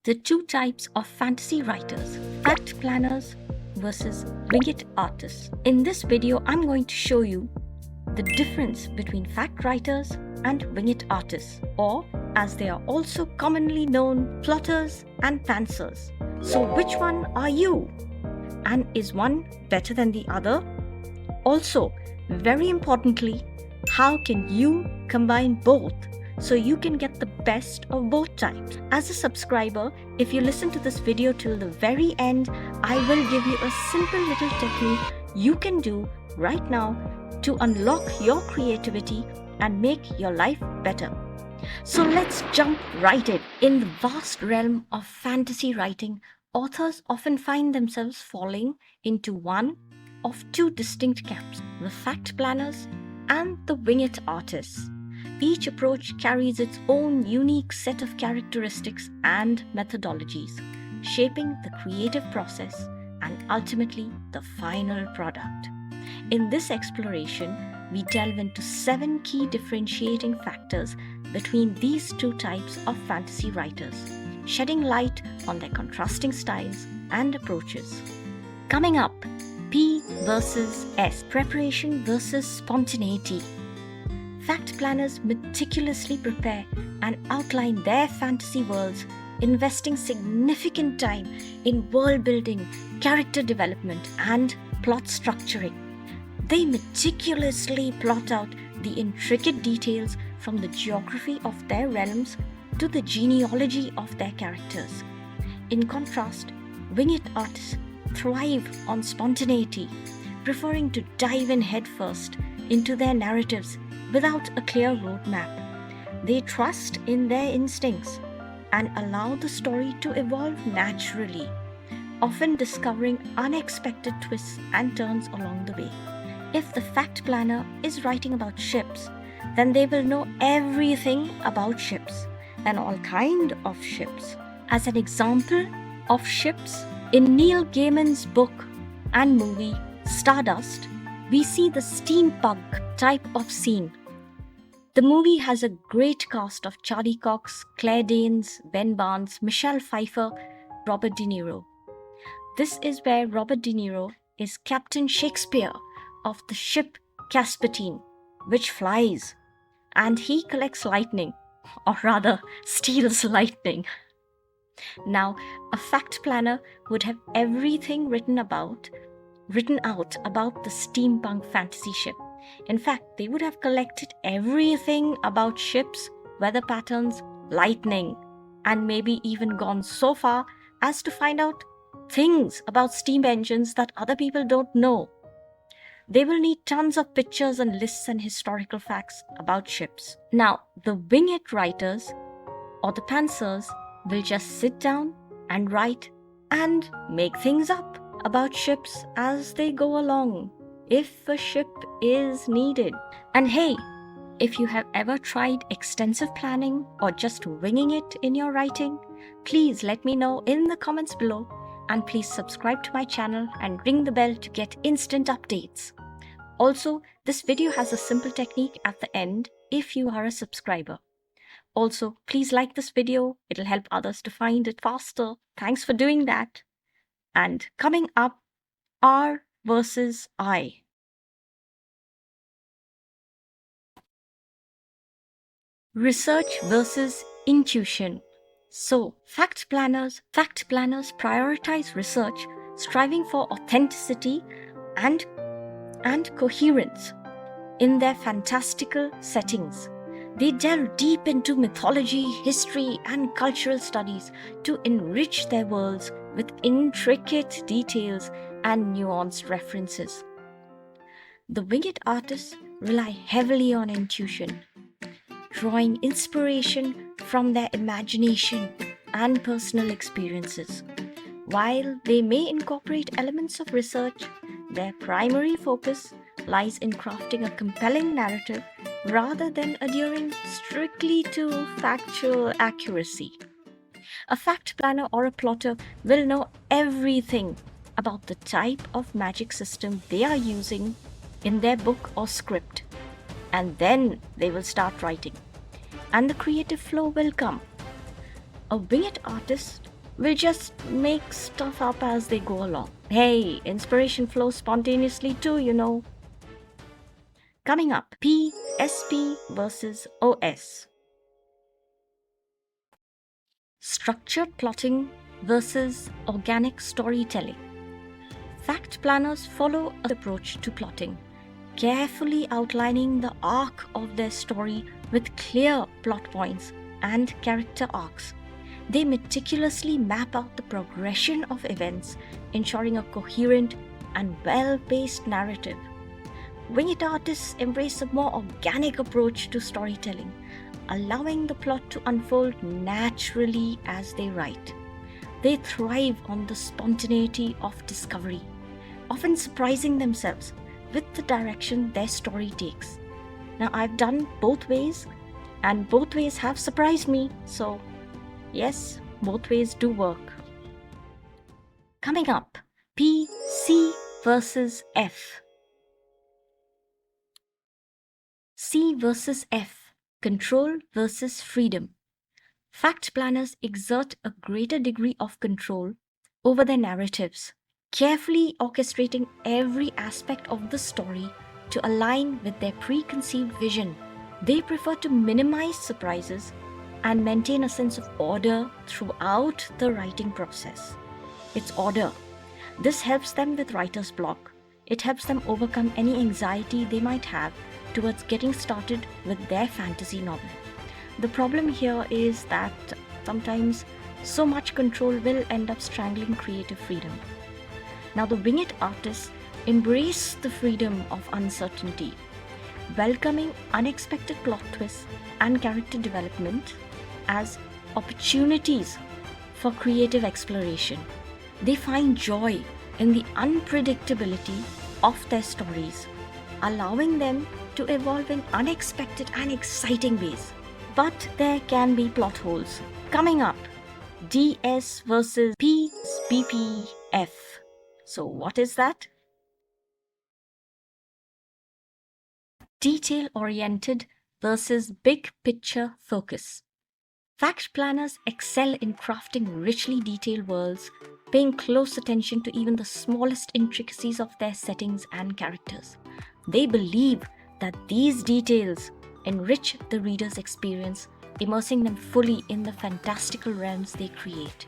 the two types of fantasy writers, fact planners versus wing it artists. In this video, I'm going to show you the difference between fact writers and wing it artists, or as they are also commonly known, plotters and pantsers. So which one are you? And is one better than the other? Also, very importantly, how can you combine both so you can get the best of both types? As a subscriber, if you listen to this video till the very end, I will give you a simple little technique you can do right now to unlock your creativity and make your life better. So let's jump right in. In the vast realm of fantasy writing, authors often find themselves falling into one of two distinct camps, the fact planners and the wing it artists. Each approach carries its own unique set of characteristics and methodologies, shaping the creative process and ultimately the final product. In this exploration, we delve into 7 key differentiating factors between these two types of fantasy writers, shedding light on their contrasting styles and approaches. Coming up, P versus S, preparation versus spontaneity. Fact planners meticulously prepare and outline their fantasy worlds, investing significant time in world building, character development, and plot structuring. They meticulously plot out the intricate details from the geography of their realms to the genealogy of their characters. In contrast, wing it artists thrive on spontaneity, preferring to dive in headfirst into their narratives without a clear roadmap. They trust in their instincts and allow the story to evolve naturally, often discovering unexpected twists and turns along the way. If the fact planner is writing about ships, then they will know everything about ships and all kinds of ships. As an example of ships, in Neil Gaiman's book and movie Stardust, we see the steampunk type of scene. The movie has a great cast of Charlie Cox, Claire Danes, Ben Barnes, Michelle Pfeiffer, RobertDeNiro. This is where RobertDeNiro is Captain Shakespeare of the ship Caspertine, which flies, and he collects lightning, or rather steals lightning. Now, a fact planner would have everything written out about the steampunk fantasy ship. In fact, they would have collected everything about ships, weather patterns, lightning, and maybe even gone so far as to find out things about steam engines that other people don't know. They will need tons of pictures and lists and historical facts about ships. Now, the wing it writers or the pantsers will just sit down and write and make things up about ships as they go along, if a ship is needed. And hey, if you have ever tried extensive planning or just winging it in your writing, please let me know in the comments below, and please subscribe to my channel and ring the bell to get instant updates. Also, this video has a simple technique at the end if you are a subscriber. Also, please like this video, it'll help others to find it faster. Thanks for doing that. And coming up, R versus I. Research versus intuition. So, fact planners prioritize research, striving for authenticity and coherence in their fantastical settings. They delve deep into mythology, history, and cultural studies to enrich their worlds with intricate details and nuanced references. The wing it artists rely heavily on intuition, drawing inspiration from their imagination and personal experiences. While they may incorporate elements of research, their primary focus lies in crafting a compelling narrative rather than adhering strictly to factual accuracy. A fact planner or a plotter will know everything about the type of magic system they are using in their book or script, and then they will start writing, and the creative flow will come. A wing it artist will just make stuff up as they go along. Hey, inspiration flows spontaneously too, you know. Coming up, PSP versus OS. Structured plotting versus organic storytelling. Fact planners follow an approach to plotting, carefully outlining the arc of their story with clear plot points and character arcs. They meticulously map out the progression of events, ensuring a coherent and well-paced narrative. Winged artists embrace a more organic approach to storytelling, allowing the plot to unfold naturally as they write. They thrive on the spontaneity of discovery, often surprising themselves with the direction their story takes. Now, I've done both ways, and both ways have surprised me, so yes, both ways do work. Coming up, C versus F. C versus F, control versus freedom. Fact planners exert a greater degree of control over their narratives, carefully orchestrating every aspect of the story to align with their preconceived vision. They prefer to minimize surprises and maintain a sense of order throughout the writing process. It's order. This helps them with writer's block. It helps them overcome any anxiety they might have towards getting started with their fantasy novel. The problem here is that sometimes so much control will end up strangling creative freedom. Now, the winged artists embrace the freedom of uncertainty, welcoming unexpected plot twists and character development as opportunities for creative exploration. They find joy in the unpredictability of their stories, allowing them to evolve in unexpected and exciting ways. But there can be plot holes. Coming up, DS versus PBPF. So what is that? Detail-oriented versus big picture focus. Fact planners excel in crafting richly detailed worlds, paying close attention to even the smallest intricacies of their settings and characters. They believe that these details enrich the reader's experience, immersing them fully in the fantastical realms they create.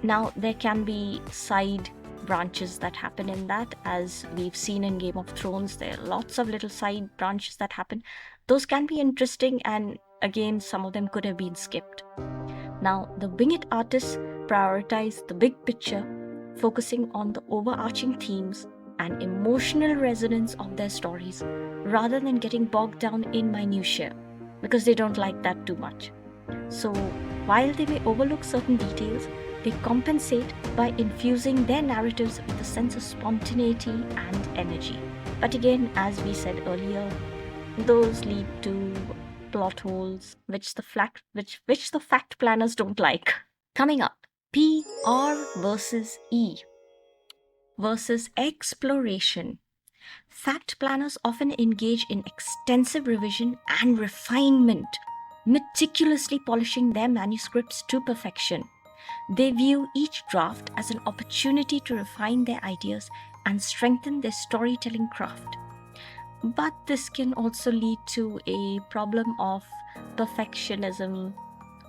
Now, there can be side branches that happen in that, as we've seen in Game of Thrones. There are lots of little side branches that happen. Those can be interesting, and again, some of them could have been skipped. Now, the winged artists prioritize the big picture, focusing on the overarching themes and emotional resonance of their stories, rather than getting bogged down in minutiae, because they don't like that too much. So, while they may overlook certain details, they compensate by infusing their narratives with a sense of spontaneity and energy. But again, as we said earlier, those lead to plot holes, which the fact planners don't like. Coming up, PR versus E versus exploration. Fact planners often engage in extensive revision and refinement, meticulously polishing their manuscripts to perfection. They view each draft as an opportunity to refine their ideas and strengthen their storytelling craft. But this can also lead to a problem of perfectionism,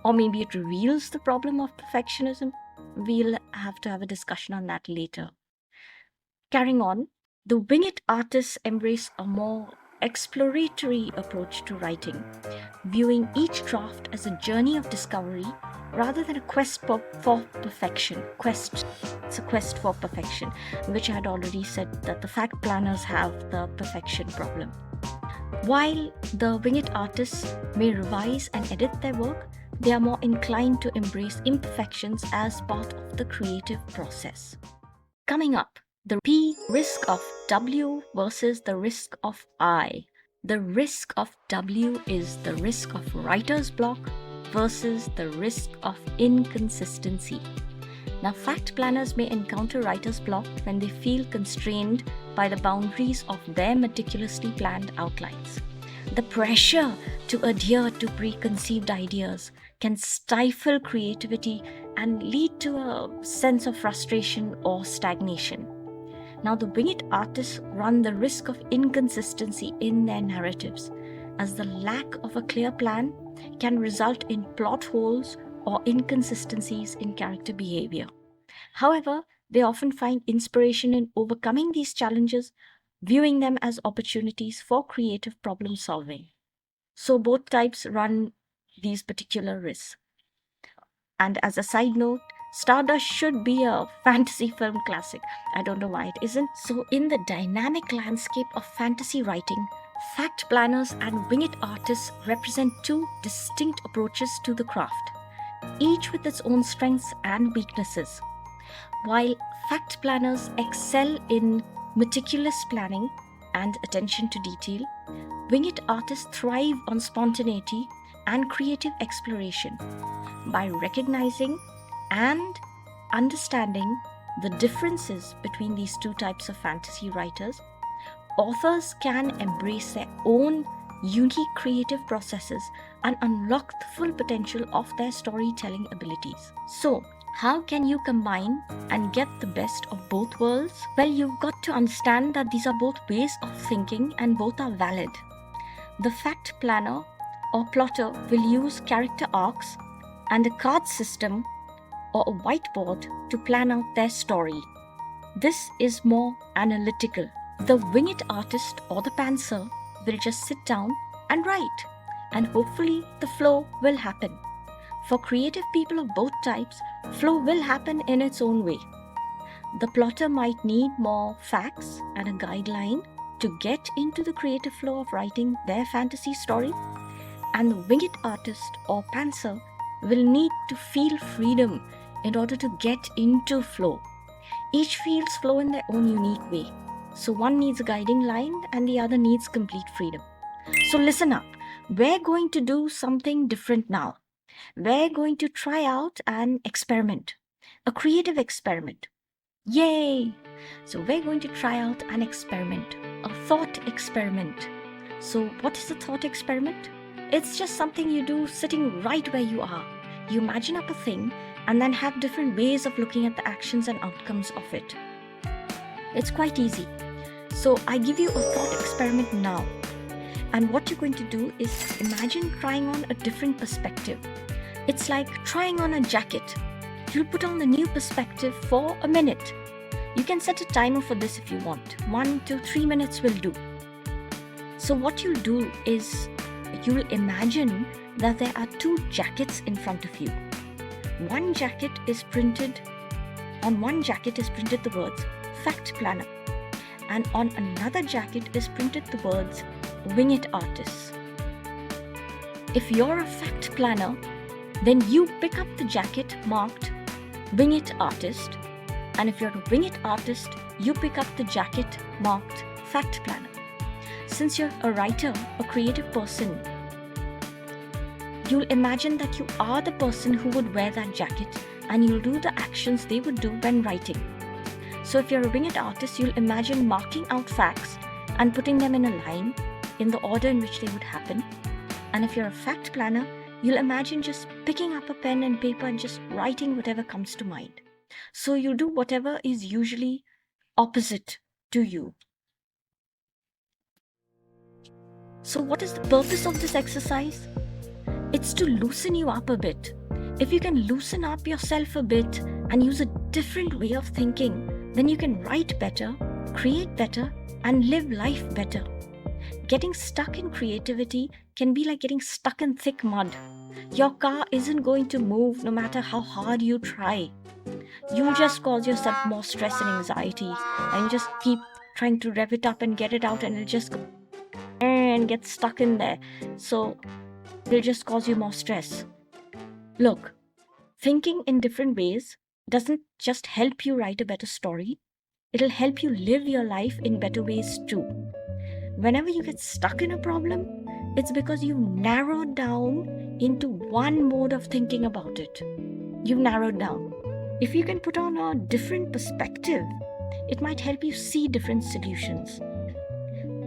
or maybe it reveals the problem of perfectionism. We'll have to have a discussion on that later. Carrying on, the winged artists embrace a more exploratory approach to writing, viewing each draft as a journey of discovery rather than a quest for perfection. It's a quest for perfection, which I had already said that the fact planners have the perfection problem. While the winged artists may revise and edit their work, they are more inclined to embrace imperfections as part of the creative process. Coming up, the risk of W versus the risk of I. The risk of W is the risk of writer's block versus the risk of inconsistency. Now, fact planners may encounter writer's block when they feel constrained by the boundaries of their meticulously planned outlines. The pressure to adhere to preconceived ideas can stifle creativity and lead to a sense of frustration or stagnation. Now, the wing it artists run the risk of inconsistency in their narratives, as the lack of a clear plan can result in plot holes or inconsistencies in character behavior. However, they often find inspiration in overcoming these challenges, viewing them as opportunities for creative problem solving. So both types run these particular risks. And as a side note, Stardust should be a fantasy film classic. I don't know why it isn't. So in the dynamic landscape of fantasy writing, fact planners and wing it artists represent two distinct approaches to the craft, each with its own strengths and weaknesses. While fact planners excel in meticulous planning and attention to detail, wing it artists thrive on spontaneity and creative exploration. By recognizing and understanding the differences between these two types of fantasy writers, authors can embrace their own unique creative processes and unlock the full potential of their storytelling abilities. So, how can you combine and get the best of both worlds? Well, you've got to understand that these are both ways of thinking and both are valid. The fact planner or plotter will use character arcs and a card system or a whiteboard to plan out their story. This is more analytical. The wing it artist or the pantser will just sit down and write, and hopefully the flow will happen. For creative people of both types, flow will happen in its own way. The plotter might need more facts and a guideline to get into the creative flow of writing their fantasy story, and the wing it artist or pantser will need to feel freedom in order to get into flow. Each feels flow in their own unique way. So one needs a guiding line and the other needs complete freedom. So listen up. We're going to do something different now. We're going to try out an experiment, a creative experiment. Yay! So we're going to try out an experiment, a thought experiment. So what is a thought experiment? It's just something you do sitting right where you are. You imagine up a thing and then have different ways of looking at the actions and outcomes of it. It's quite easy. So I give you a thought experiment now. And what you're going to do is imagine trying on a different perspective. It's like trying on a jacket. You'll put on the new perspective for a minute. You can set a timer for this if you want. 1 to 3 minutes will do. So what you'll do is you'll imagine that there are two jackets in front of you. On one jacket is printed the words fact planner, and on another jacket is printed the words wing it artists. If you're a fact planner, then you pick up the jacket marked wing it artist, and if you're a wing it artist, you pick up the jacket marked fact planner. Since you're a writer, a creative person, you'll imagine that you are the person who would wear that jacket, and you'll do the actions they would do when writing. So if you're a wing it artist, you'll imagine marking out facts and putting them in a line in the order in which they would happen. And if you're a fact planner, you'll imagine just picking up a pen and paper and just writing whatever comes to mind. So you'll do whatever is usually opposite to you. So what is the purpose of this exercise? It's to loosen you up a bit. If you can loosen up yourself a bit and use a different way of thinking, then you can write better, create better, and live life better. Getting stuck in creativity can be like getting stuck in thick mud. Your car isn't going to move no matter how hard you try. You'll just cause yourself more stress and anxiety, and you just keep trying to rev it up and get it out, and it'll just go and get stuck in there. So it'll just cause you more stress. Look, thinking in different ways doesn't just help you write a better story, it'll help you live your life in better ways too. Whenever you get stuck in a problem, it's because you've narrowed down into one mode of thinking about it. You've narrowed down. If you can put on a different perspective, it might help you see different solutions.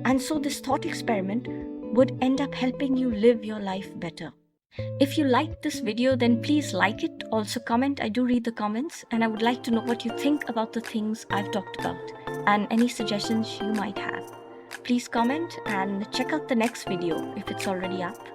And so this thought experiment would end up helping you live your life better. If you liked this video, then please like it. Also comment. I do read the comments, and I would like to know what you think about the things I've talked about and any suggestions you might have. Please comment and check out the next video if it's already up.